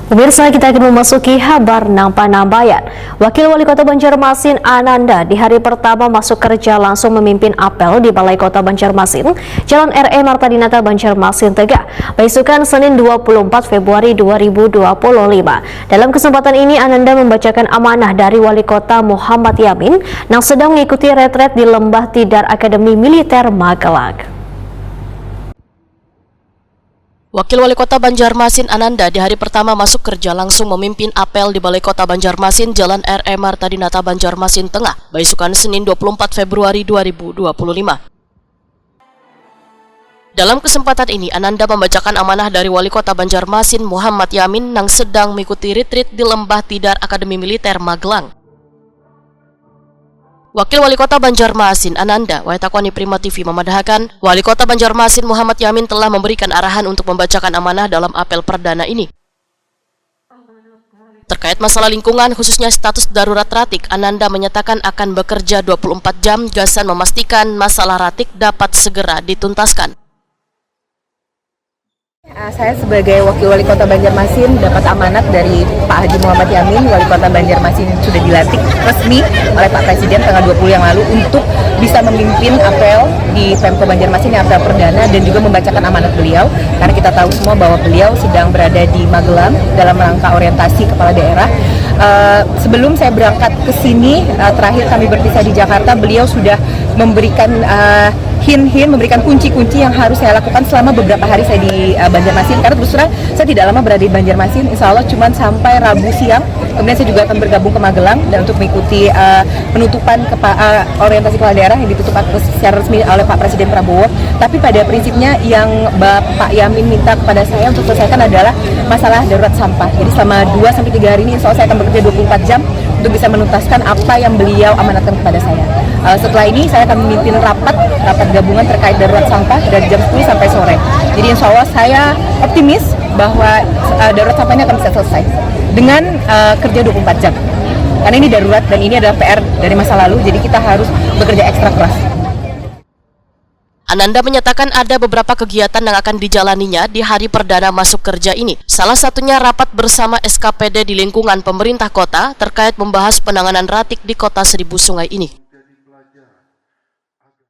Pemirsa, kita akan memasuki kabar Nambayan. Wakil Wali Kota Banjarmasin Ananda di hari pertama masuk kerja langsung memimpin apel di Balai Kota Banjarmasin, Jalan R.E. Marta Dinata, Banjarmasin, Tegah, besukan Senin 24 Februari 2025. Dalam kesempatan ini, Ananda membacakan amanah dari Wali Kota Muhammad Yamin yang sedang mengikuti retret di Lembah Tidar Akademi Militer Magelang. Wakil Wali Kota Banjarmasin Ananda di hari pertama masuk kerja langsung memimpin apel di Balai Kota Banjarmasin, Jalan R.E. Marta Dinata, Banjarmasin Tengah, besukan Senin 24 Februari 2025. Dalam kesempatan ini, Ananda membacakan amanah dari Wali Kota Banjarmasin Muhammad Yamin yang sedang mengikuti retreat di Lembah Tidar Akademi Militer Magelang. Wakil Wali Kota Banjarmasin Ananda, Waitakoni Prima TV memadahkan, Wali Kota Banjarmasin Muhammad Yamin telah memberikan arahan untuk membacakan amanah dalam apel perdana ini. Terkait masalah lingkungan, khususnya status darurat Ratik, Ananda menyatakan akan bekerja 24 jam gasan memastikan masalah Ratik dapat segera dituntaskan. Saya sebagai Wakil Wali Kota Banjarmasin dapat amanat dari Pak Haji Muhammad Yamin, Wali Kota Banjarmasin sudah dilantik resmi oleh Pak Presiden tanggal 20 yang lalu untuk bisa memimpin apel di Pemko Banjarmasin yang apel perdana dan juga membacakan amanat beliau, karena kita tahu semua bahwa beliau sedang berada di Magelang dalam rangka orientasi kepala daerah. Sebelum saya berangkat ke sini, terakhir kami berpisah di Jakarta, beliau sudah memberikan memberikan kunci-kunci yang harus saya lakukan selama beberapa hari saya di Banjarmasin, karena terus terang saya tidak lama berada di Banjarmasin, insya Allah cuma sampai Rabu siang. Kemudian saya juga akan bergabung ke Magelang dan untuk mengikuti penutupan orientasi kepala daerah yang ditutup secara resmi oleh Pak Presiden Prabowo. Tapi pada prinsipnya yang Bapak Yamin minta kepada saya untuk selesaikan adalah masalah darurat sampah. Jadi selama 2-3 hari ini insya Allah saya akan bekerja 24 jam untuk bisa menuntaskan apa yang beliau amanatkan kepada saya. Setelah ini saya akan memimpin rapat gabungan terkait darurat sampah dari jam 10 sampai sore. Jadi insya Allah saya optimis bahwa darurat sampah ini akan bisa selesai dengan kerja 24 jam. Karena ini darurat dan ini adalah PR dari masa lalu, jadi kita harus bekerja ekstra keras. Ananda menyatakan ada beberapa kegiatan yang akan dijalaninya di hari perdana masuk kerja ini. Salah satunya rapat bersama SKPD di lingkungan pemerintah kota terkait membahas penanganan Ratik di Kota Seribu Sungai ini.